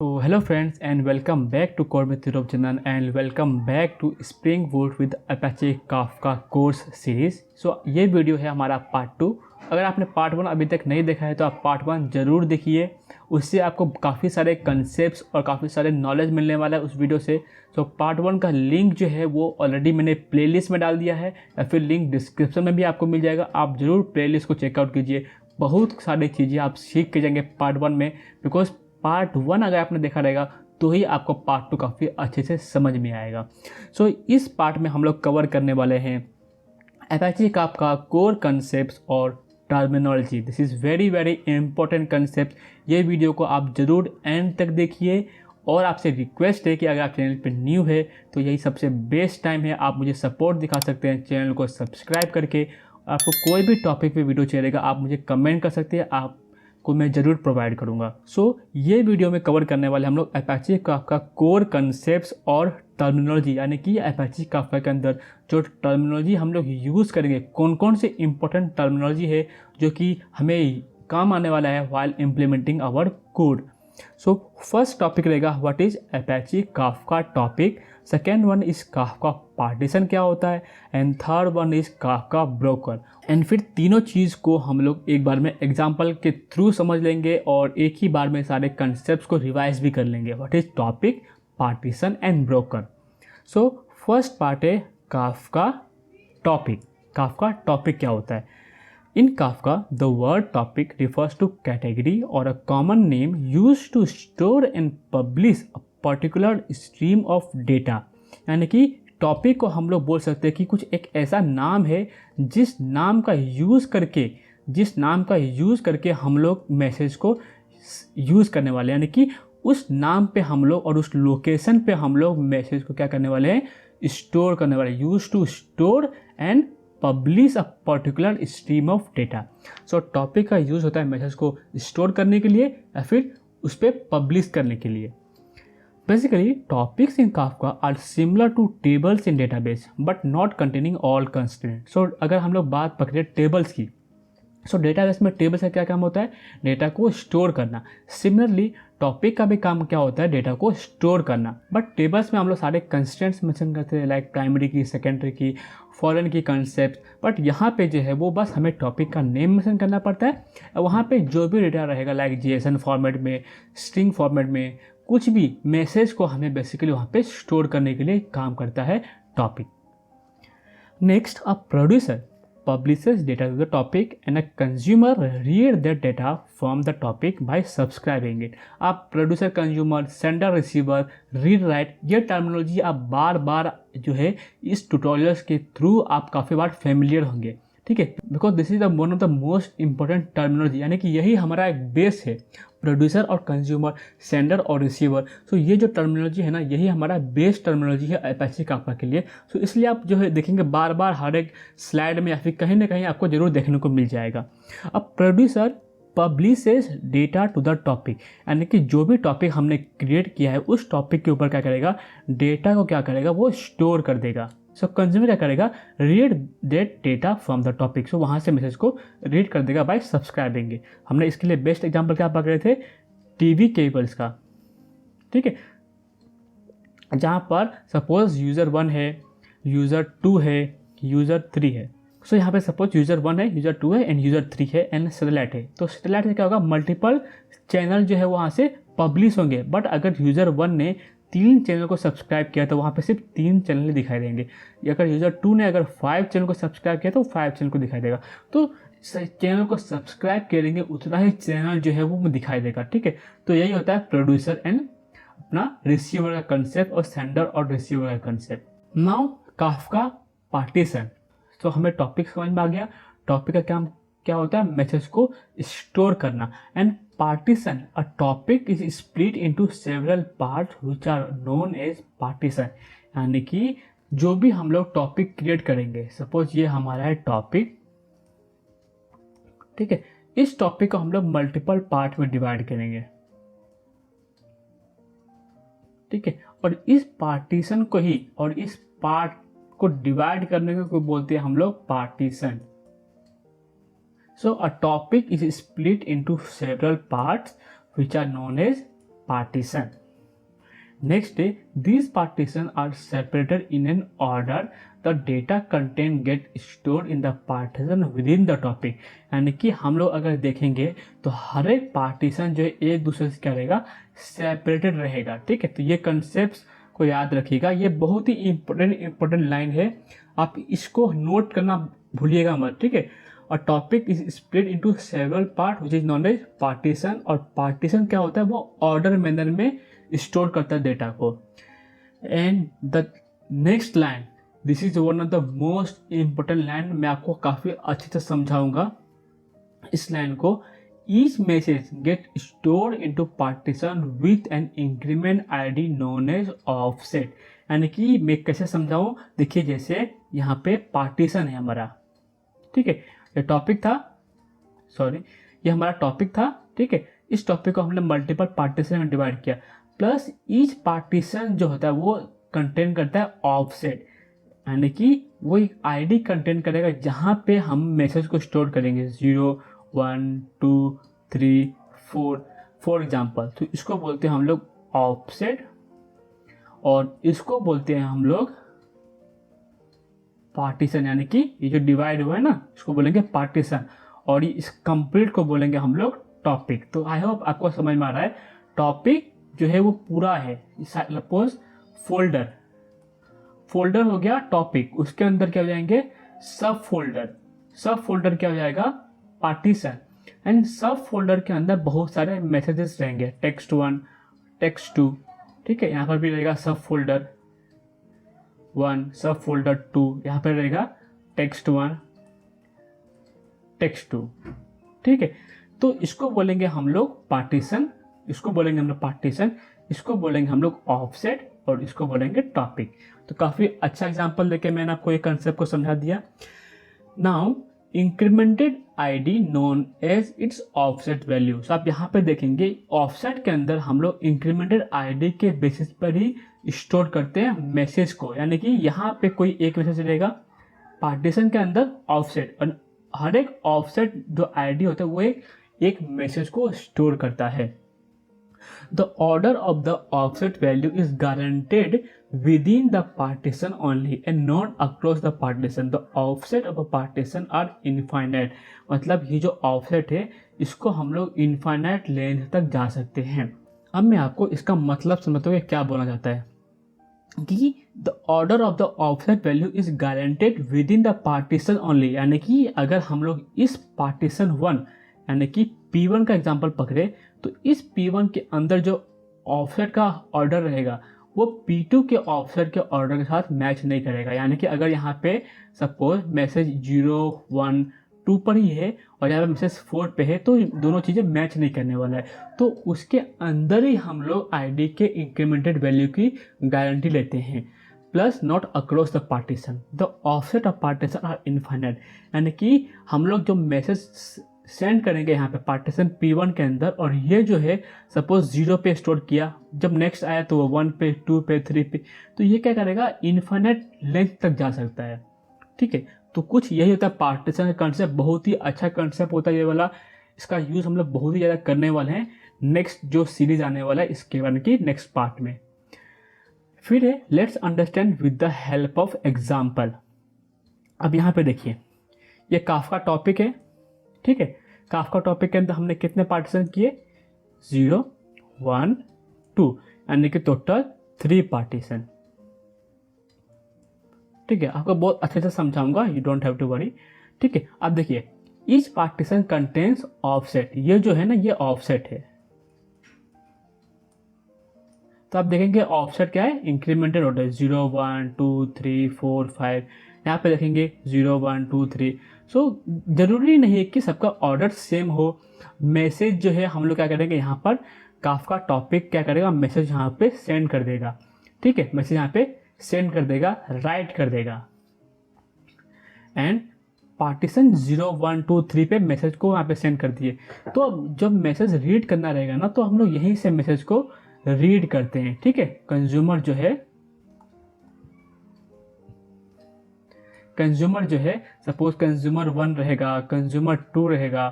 So hello friends and welcome back to Core with Tirop Chandan and welcome back to Spring Boot with Apache Kafka course series. ये video है हमारा part 2। अगर आपने part 1 अभी तक नहीं देखा है तो आप पार्ट 1 ज़रूर देखिए। उससे आपको काफ़ी सारे कंसेप्ट्स और काफ़ी सारे नॉलेज मिलने वाला है उस वीडियो से। पार्ट 1 का लिंक जो है वो ऑलरेडी मैंने प्लेलिस्ट में डाल दिया है या फिर लिंक डिस्क्रिप्शन में भी आपको मिल जाएगा। आप ज़रूर प्लेलिस्ट को चेकआउट कीजिए। बहुत सारी चीज़ें आप सीख के जाएंगे पार्ट 1 में, बिकॉज पार्ट 1 अगर आपने देखा रहेगा तो ही आपको पार्ट 2 काफ़ी अच्छे से समझ में आएगा। इस पार्ट में हम लोग कवर करने वाले हैं अपाचे काफका कोर कंसेप्ट्स और terminology. This is very very important concept. ये वीडियो को आप ज़रूर एंड तक देखिए और आपसे रिक्वेस्ट है कि अगर आप चैनल पर न्यू है तो यही सबसे बेस्ट टाइम है। आप मुझे सपोर्ट दिखा सकते हैं चैनल को सब्सक्राइब करके। आपको कोई भी टॉपिक पे वीडियो चाहिएगा आप मुझे कमेंट कर सकते हैं, आपको मैं ज़रूर प्रोवाइड करूँगा। ये वीडियो में कवर करने वाले हम लोग अपाचे काफका कोर कंसेप्ट्स और टर्मिनोलॉजी, यानी कि अपाचे काफका के अंदर जो टर्मिनोलॉजी हम लोग यूज़ करेंगे, कौन कौन से इंपॉर्टेंट टर्मिनोलॉजी है जो कि हमें काम आने वाला है while implementing our code. First topic रहेगा what is Apache Kafka topic, second one is Kafka partition क्या होता है, and third one is Kafka broker. And फिर तीनों चीज़ को हम लोग एक बार में एग्जाम्पल के थ्रू समझ लेंगे और एक ही बार में सारे कंसेप्ट को रिवाइज भी कर लेंगे। What is topic, partition and broker. First part है काफका टॉपिक। काफका टॉपिक क्या होता है? In Kafka, the word topic refers to category or a common name used to store and publish a particular stream of data। यानी कि topic को हम लोग बोल सकते हैं कि कुछ एक ऐसा नाम है जिस नाम का यूज़ करके हम लोग मैसेज को यूज़ करने वाले हैं, यानी कि उस नाम पे हम लोग और उस लोकेशन पे हम लोग मैसेज को क्या करने वाले हैं, स्टोर करने वाले। Use to store and publish a particular stream of data. Topic का यूज़ होता है मैसेज को स्टोर करने के लिए या फिर उस पर पब्लिश करने के लिए। Basically topics in Kafka are similar to tables in database but not containing all constraint. अगर हम लोग बात पकड़े टेबल्स की, डेटाबेस में टेबल्स का क्या काम होता है, डेटा को स्टोर करना। सिमिलरली टॉपिक का भी काम क्या होता है, डेटा को स्टोर करना। बट टेबल्स में हम लोग सारे कंस्ट्रेंट्स मेंशन करते हैं, लाइक प्राइमरी की, सेकेंडरी की, फॉरेन की कंसेप्ट। बट यहाँ पे जो है वो बस हमें टॉपिक का नेम मेंशन करना पड़ता है। वहाँ पे जो भी डेटा रहेगा लाइक जेएसएन फॉर्मेट में, स्ट्रिंग फॉर्मेट में, कुछ भी मैसेज को हमें बेसिकली वहाँ पे स्टोर करने के लिए काम करता है topic. Next, a producer publishes data to the topic and a consumer read that data from the topic by subscribing it। आप producer, consumer, sender, receiver, read write, ये टर्मिनोलॉजी आप बार बार जो है इस ट्यूटोरियल्स के थ्रू आप काफ़ी बार फेमिलियर होंगे, ठीक है, because this is the one of the most important terminology, यानी कि यही हमारा एक बेस है, प्रोड्यूसर और कंज्यूमर, सेंडर और रिसीवर। ये जो टर्मिनोलॉजी है ना, यही हमारा बेस टर्मिनोलॉजी है अपाचे काफका के लिए। इसलिए आप जो है देखेंगे बार बार हर एक स्लाइड में या फिर कहीं ना कहीं आपको जरूर देखने को मिल जाएगा। अब producer publishes data to the topic, यानी कि जो भी टॉपिक हमने क्रिएट किया है उस टॉपिक के ऊपर क्या करेगा, डेटा को क्या करेगा, वो स्टोर कर देगा। कंज्यूमर क्या करेगा, read that data from the topic. वहाँ से मैसेज को रीड कर देगा बाय सब्सक्राइबिंग। हमने इसके लिए बेस्ट एग्जांपल क्या पकड़े थे, टीवी केबल्स का, ठीक है, जहाँ पर सपोज यूज़र 1 है, यूज़र 2 है, यूज़र 3 है। यहाँ पे सपोज यूज़र 1 है, यूज़र 2 है एंड यूज़र 3 है एंड सैटेलाइट है। सैटेलाइट से क्या होगा, मल्टीपल चैनल जो है वहाँ से पब्लिश होंगे। बट अगर यूज़र 1 ने 3 चैनल को सब्सक्राइब किया तो वहाँ पे सिर्फ 3 चैनल दिखाई देंगे। अगर यूज़र 2 ने अगर 5 चैनल को सब्सक्राइब किया तो 5 चैनल को दिखाई देगा। चैनल को सब्सक्राइब करेंगे उतना ही चैनल जो है वो दिखाई देगा, ठीक है। यही होता है प्रोड्यूसर एंड अपना रिसीवर का कंसेप्ट और सेंडर और रिसीवर का कंसेप्ट। Now Kafka partition. हमें टॉपिक समझ में आ गया। टॉपिक का काम क्या होता है, मैसेज को स्टोर करना। And partition, a topic is split into several parts which are known as partition. यानी कि जो भी हम लोग टॉपिक क्रिएट करेंगे, सपोज ये हमारा है टॉपिक, ठीक है, इस टॉपिक को हम लोग मल्टीपल पार्ट में डिवाइड करेंगे, ठीक है, और इस पार्टीशन को ही और इस पार्ट को डिवाइड करने को बोलते हैं हम लोग partition. A topic is split into several parts which are known as partition. Next day, these partitions are separated in an order. The data content get stored in the partition within the topic. यानी कि हम लोग अगर देखेंगे तो हर एक partition जो है एक दूसरे से क्या रहेगा, सेपरेटेड रहेगा. ठीक है, तो ये कंसेप्ट को याद रखिएगा. ये बहुत ही इम्पोर्टेंट लाइन है, आप इसको नोट करना भूलिएगा मत. ठीक है, और topic is split into several part which is known as partition. और पार्टीशन क्या होता है, वो ऑर्डर मैनर में स्टोर करता है डेटा को. And the next line, this is one of the most important line. मैं आपको काफ़ी अच्छे से समझाऊंगा इस लाइन को. Each message get store into partition with an increment ID known as offset. यानी कि मैं कैसे समझाऊं, देखिए जैसे यहाँ पे पार्टीशन है हमारा. ठीक है, ये टॉपिक था, सॉरी ये हमारा टॉपिक था. ठीक है, इस टॉपिक को हमने मल्टीपल पार्टीशन में डिवाइड किया. प्लस ईच पार्टीशन जो होता है वो कंटेन करता है ऑफसेट. यानी कि वो एक आईडी कंटेन करेगा जहाँ पे हम मैसेज को स्टोर करेंगे. 0, 1, 2, 3, 4 फॉर एग्जाम्पल. तो इसको बोलते हैं हम लोग ऑफसेट, और इसको बोलते हैं हम लोग पार्टीशन. यानी कि ये जो डिवाइड हुआ है ना, इसको बोलेंगे पार्टीशन, और इस कंप्लीट को बोलेंगे हम लोग टॉपिक. तो आई होप आपको समझ में आ रहा है. टॉपिक जो है वो पूरा है. सपोज फोल्डर हो गया टॉपिक, उसके अंदर क्या हो जाएंगे सब फोल्डर क्या हो जाएगा पार्टीशन. एंड सब फोल्डर के अंदर बहुत सारे मैसेजेस रहेंगे, टेक्स्ट 1, टेक्स्ट 2. ठीक है, यहाँ पर भी रहेगा सब फोल्डर 1, सब फोल्डर 2. यहाँ पर रहेगा टेक्स्ट 1, टेक्स्ट 2. ठीक है, तो इसको बोलेंगे हम लोग पार्टीशन, इसको बोलेंगे हम लोग पार्टीशन, इसको बोलेंगे हम लोग ऑफसेट, और इसको बोलेंगे टॉपिक. तो काफ़ी अच्छा एग्जांपल देके मैंने आपको ये कंसेप्ट को समझा दिया. Now incremented ID known as its offset value. तो आप यहाँ पे देखेंगे ऑफसेट के अंदर हम लोग इंक्रीमेंटेड आईडी के बेसिस पर ही स्टोर करते हैं मैसेज को. यानी कि यहाँ पे कोई एक मैसेज रहेगा पार्टीशन के अंदर ऑफसेट, और हर एक ऑफसेट जो आईडी होता है वो एक मैसेज को स्टोर करता है. The order of the offset value is guaranteed within the partition only and not across the partition. The offset of a partition are infinite. मतलब ये जो offset है इसको हम लोग infinite लेंथ तक जा सकते हैं. अब मैं आपको इसका मतलब समझता हूँ कि क्या बोला जाता है कि the order of the offset value is guaranteed within the partition only. यानी कि अगर हम लोग इस partition 1 यानी कि P1 का एग्जाम्पल पकड़े, तो इस P1 के अंदर जो ऑफसेट का ऑर्डर रहेगा वो P2 के ऑफसेट के ऑर्डर के साथ मैच नहीं करेगा. यानी कि अगर यहाँ पे सपोज मैसेज 0, 1, 2 पर ही है और यहाँ पे मैसेज 4 पे है, तो दोनों चीज़ें मैच नहीं करने वाला है. तो उसके अंदर ही हम लोग आईडी के इंक्रीमेंटेड वैल्यू की गारंटी लेते हैं. Plus not across the partition. The offset of partition are infinite. यानी कि हम लोग जो मैसेज सेंड करेंगे यहाँ पे पार्टीशन P1 के अंदर, और ये जो है सपोज 0 पे स्टोर किया, जब नेक्स्ट आया तो वो 1 पे, 2 पे, 3 पे, तो ये क्या करेगा इन्फिनिट लेंथ तक जा सकता है. ठीक है, तो कुछ यही होता है पार्टीशन का कंसेप्ट. बहुत ही अच्छा कंसेप्ट होता है ये वाला. इसका यूज़ हम लोग बहुत ही ज़्यादा करने वाले हैं नेक्स्ट जो सीरीज आने वाला है इसके बारे की नेक्स्ट पार्ट में. फिर है let's understand with the help of example. अब यहाँ पे देखिए ये काफका टॉपिक है. ठीक है, काफका टॉपिक के अंदर हमने कितने पार्टीशन किए 0, 1, 2, यानी कि टोटल 3 पार्टीशन. ठीक है, आपको बहुत अच्छे से समझाऊंगा, you don't have to worry. ठीक है, अब देखिए ईच पार्टीशन कंटेन्स ऑफसेट. ये जो है ना ये ऑफसेट है. तो आप देखेंगे ऑफसेट क्या है इंक्रीमेंटेड ऑर्डर 0, 1, 2, 3, 4, 5. यहाँ पे देखेंगे 0, 1, 2, 3. सो ज़रूरी नहीं है कि सबका ऑर्डर सेम हो. मैसेज जो है हम लोग क्या करेंगे यहाँ पर काफका टॉपिक क्या करेगा मैसेज यहाँ पे सेंड कर देगा. ठीक है, मैसेज यहाँ पे सेंड कर देगा, राइट कर देगा. एंड पार्टीशन 0, 1, 2, 3 पे मैसेज को यहाँ पे सेंड कर दिए. तो जब मैसेज रीड करना रहेगा ना तो हम लोग यहीं से मैसेज को रीड करते हैं. ठीक है, कंज्यूमर जो है सपोज कंज्यूमर 1 रहेगा, कंज्यूमर 2 रहेगा.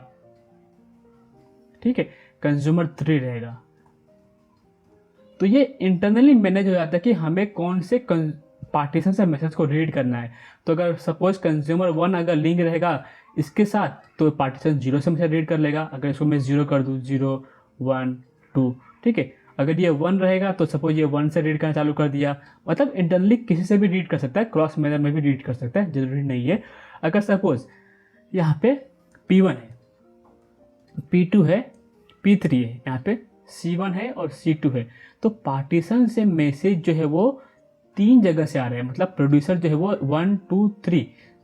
ठीक है, कंज्यूमर 3 रहेगा. तो ये इंटरनली मैनेज हो जाता है कि हमें कौन से पार्टीशन से मैसेज को रीड करना है। तो अगर सपोज कंज्यूमर 1 अगर लिंक रहेगा इसके साथ तो पार्टीशन 0 से मैसेज रीड कर लेगा। अगर इसको मैं 0 कर दूँ 0 1 2, ठीक है। अगर ये 1 रहेगा तो सपोज ये 1 से रीड करना चालू कर दिया। मतलब इंटरनली किसी से भी रीड कर सकता है, क्रॉस मेथड में भी रीड कर सकता है, जरूरी नहीं है। अगर सपोज यहाँ पे P1 है, P2 है, P3 है, यहाँ पे C1 है और C2 है, तो पार्टीशन से मैसेज जो है वो 3 जगह से आ रहे हैं। मतलब प्रोड्यूसर जो है वो 1 2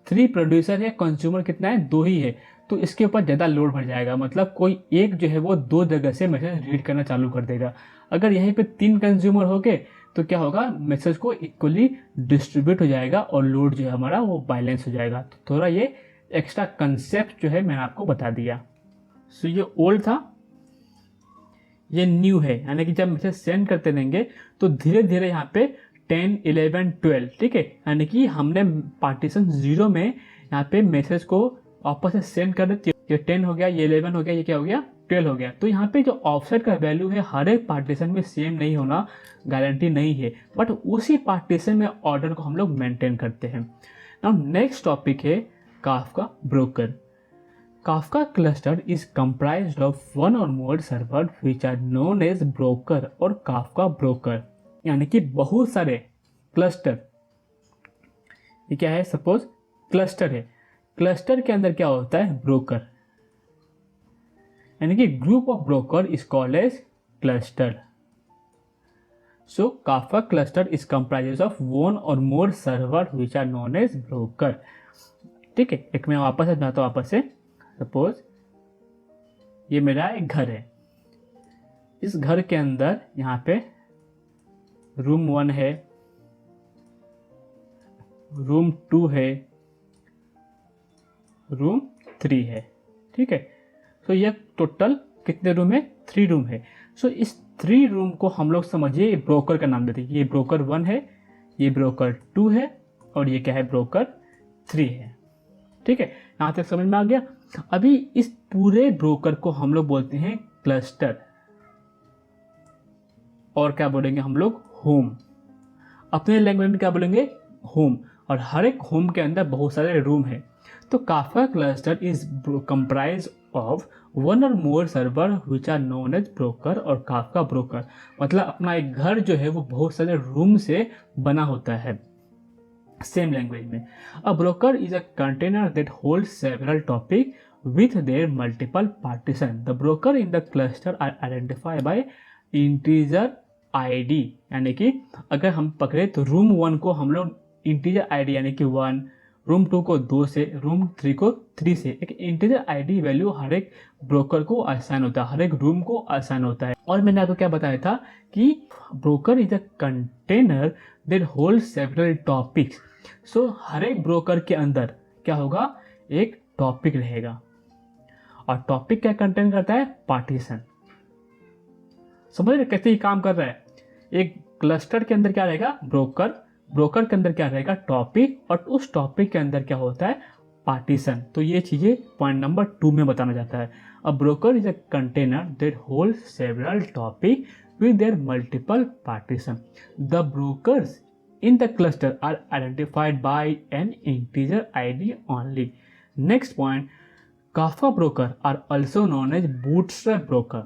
3 प्रोड्यूसर है, कंज्यूमर कितना है 2 ही है, तो इसके ऊपर ज़्यादा लोड बढ़ जाएगा। मतलब कोई एक जो है वो 2 जगह से मैसेज रीड करना चालू कर देगा। अगर यहीं पे 3 कंज्यूमर हो गए तो क्या होगा, मैसेज को इक्वली डिस्ट्रीब्यूट हो जाएगा और लोड जो है हमारा वो बैलेंस हो जाएगा। तो थोड़ा ये एक्स्ट्रा कंसेप्ट जो है मैंने आपको बता दिया। सो ये ओल्ड था, ये न्यू है, यानी कि जब मैसेज सेंड करते रहेंगे तो धीरे धीरे यहाँ पे 10 11 12, ठीक है, यानी कि हमने पार्टीशन 0 में यहाँ पे मैसेज को वापस से सेंड कर देती है। ये 10 हो गया, ये 11 हो गया, ये क्या हो गया 12 हो गया। तो यहाँ पे जो ऑफसेट का वैल्यू है हर एक पार्टीशन में सेम नहीं होना गारंटी नहीं है, बट उसी पार्टीशन में ऑर्डर को हम लोग मेंटेन करते हैं। नाउ नेक्स्ट टॉपिक है Kafka broker. Kafka cluster is comprised of one or more servers which are known as broker और Kafka broker, यानी कि बहुत सारे क्लस्टर। ये क्या है, सपोज क्लस्टर है, क्लस्टर के अंदर क्या होता है ब्रोकर, यानी कि group of broker is called as cluster. So Kafka cluster is comprised of one or more servers which are known as broker। ठीक है, एक मैं वापस से बनाता हूँ वापस से। सपोज ये मेरा एक घर है, इस घर के अंदर यहाँ पे रूम 1 है, रूम 2 है, रूम 3 है, ठीक है। सो ये टोटल कितने रूम है, 3 रूम है। सो इस 3 रूम को हम लोग समझिए ब्रोकर का नाम देते हैं। ये ब्रोकर 1 है, ये ब्रोकर 2 है और ये क्या है ब्रोकर 3 है, ठीक है। यहाँ तक समझ में आ गया। अभी इस पूरे ब्रोकर को हम लोग बोलते हैं क्लस्टर, और क्या बोलेंगे हम लोग होम। अपने लैंग्वेज में क्या बोलेंगे होम, और हर एक होम के अंदर बहुत सारे रूम है। तो Kafka cluster is comprise of one और more server which are known as broker और काफका ब्रोकर। मतलब अपना एक घर जो है वो बहुत सारे रूम से बना होता है। सेम लैंग्वेज में a broker is a container that hold several topic with their multiple partition. The broker in the cluster are identified by integer ID, यानी कि अगर हम पकड़े तो रूम 1 को हम लोग इंटीजर ID यानी कि 1, रूम 2 को 2 से, रूम 3 को 3 से, एक इंटीजर ID वैल्यू हर एक ब्रोकर को असाइन होता है, हर एक रूम को असाइन होता है। और मैंने आपको क्या बताया था कि broker is a container that hold several topics. So हर एक ब्रोकर के अंदर क्या होगा, एक टॉपिक रहेगा, और टॉपिक क्या कंटेन करता है, पार्टीशन। समझ रहे कैसे ये काम कर रहा है। एक क्लस्टर के अंदर क्या रहेगा ब्रोकर, ब्रोकर के अंदर क्या रहेगा टॉपिक, और उस टॉपिक के अंदर क्या होता है पार्टीशन। तो ये चीजें पॉइंट नंबर 2 में बताना जाता है। A broker is a container that hold several topic with their multiple partition. The brokers in the cluster are identified by an integer ID only. Next point, Kafka broker are also known as bootstrap broker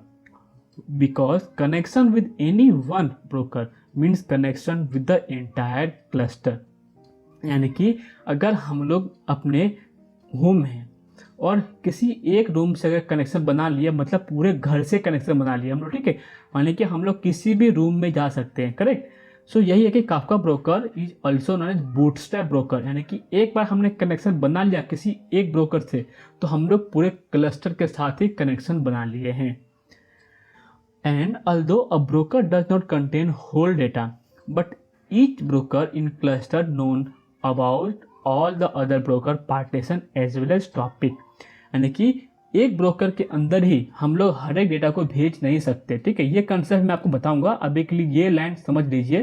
because connection with any one broker means connection with the entire cluster। यानी कि अगर हम लोग अपने home हैं और किसी एक रूम से अगर कनेक्शन बना लिया, मतलब पूरे घर से कनेक्शन बना लिया हम लोग, ठीक है, यानी कि हम लोग किसी भी रूम में जा सकते हैं, करेक्ट। सो यही है कि Kafka broker is also known as bootstrap broker, यानी कि एक बार हमने कनेक्शन बना लिया किसी एक ब्रोकर से तो हम लोग पूरे क्लस्टर के साथ ही कनेक्शन बना लिए हैं। And although a broker does not contain whole data but each broker in cluster known about all the other broker partition as well as topic, यानी कि एक ब्रोकर के अंदर ही हम लोग हर एक डेटा को भेज नहीं सकते, ठीक है। ये कंसेप्ट मैं आपको बताऊंगा। अभी के लिए ये लाइन समझ लीजिए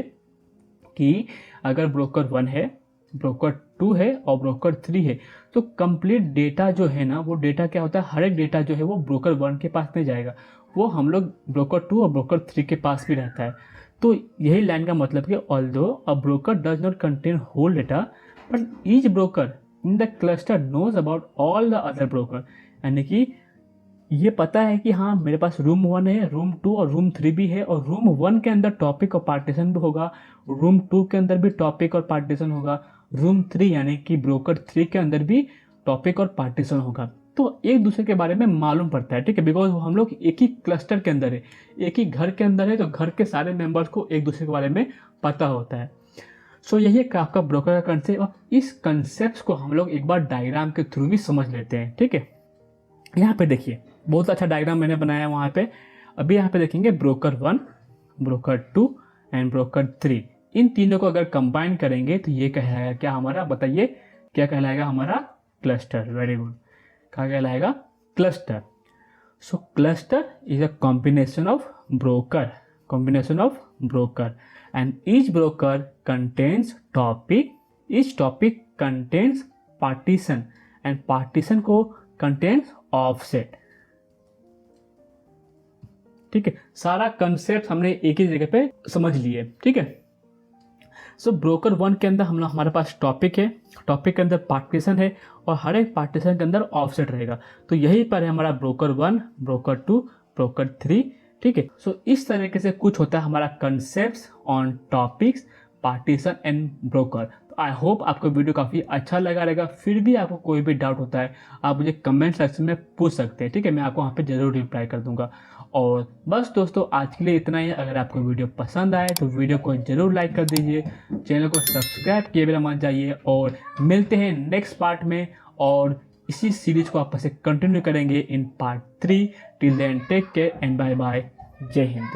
कि अगर ब्रोकर 1 है, ब्रोकर 2 है और ब्रोकर 3 है, तो कंप्लीट डेटा जो है ना, वो डेटा क्या होता है, हर एक डेटा जो है वो ब्रोकर 1 के पास नहीं जाएगा, वो हम लोग ब्रोकर 2 और ब्रोकर 3 के पास भी रहता है। तो यही लाइन का मतलब कि although a broker does not contain whole data but each broker in the cluster knows about all the other broker, यानी कि ये पता है कि हाँ मेरे पास रूम 1 है, रूम 2 और रूम 3 भी है, और रूम 1 के अंदर टॉपिक और पार्टीशन भी होगा, रूम 2 के अंदर भी टॉपिक और पार्टीशन होगा, रूम 3 यानी कि ब्रोकर 3 के अंदर भी टॉपिक और पार्टीशन होगा। तो एक दूसरे के बारे में मालूम पड़ता है, ठीक है, बिकॉज हम लोग एक ही क्लस्टर के अंदर है, एक ही घर के अंदर है, तो घर के सारे मेंबर्स को एक दूसरे के बारे में पता होता है। सो यही है आपका ब्रोकर का कंसेप्ट, और इस कंसेप्ट को हम लोग एक बार डायग्राम के थ्रू भी समझ लेते हैं, ठीक है। यहाँ पे देखिए बहुत अच्छा डायग्राम मैंने बनाया वहाँ पे। अभी यहाँ पे देखेंगे ब्रोकर 1, ब्रोकर 2 एंड ब्रोकर 3, इन तीनों को अगर कंबाइन करेंगे तो ये कहलाएगा क्या हमारा, बताइए क्या कहलाएगा हमारा, क्लस्टर। वेरी गुड, क्या कहलाएगा, cluster. So cluster is a combination of broker, combination of broker, and each broker contains topic, each topic contains partition, and partition को कंटेन्स ऑफसेट। ठीक है, सारा कंसेप्ट हमने एक ही जगह पे समझ लिए, ठीक है। सो ब्रोकर 1 के अंदर हमारे पास टॉपिक है, टॉपिक के अंदर पार्टीशन है, और हर एक पार्टीशन के अंदर ऑफसेट रहेगा। तो यही पर है हमारा ब्रोकर 1, ब्रोकर 2, ब्रोकर 3, ठीक है। सो इस तरीके से कुछ होता है हमारा concept on topics, partition and broker. तो आई होप आपको वीडियो काफ़ी अच्छा लगा रहेगा। फिर भी आपको कोई भी डाउट होता है आप मुझे कमेंट सेक्शन में पूछ सकते हैं, ठीक है, मैं आपको वहाँ पे ज़रूर रिप्लाई कर दूंगा। और बस दोस्तों आज के लिए इतना ही है। अगर आपको वीडियो पसंद आए तो वीडियो को ज़रूर लाइक कर दीजिए, चैनल को सब्सक्राइब किए बिना मत जाइए, और मिलते हैं नेक्स्ट पार्ट में, और इसी सीरीज को आपस से कंटिन्यू करेंगे in part 3। Till then take care and bye bye, जय हिंद।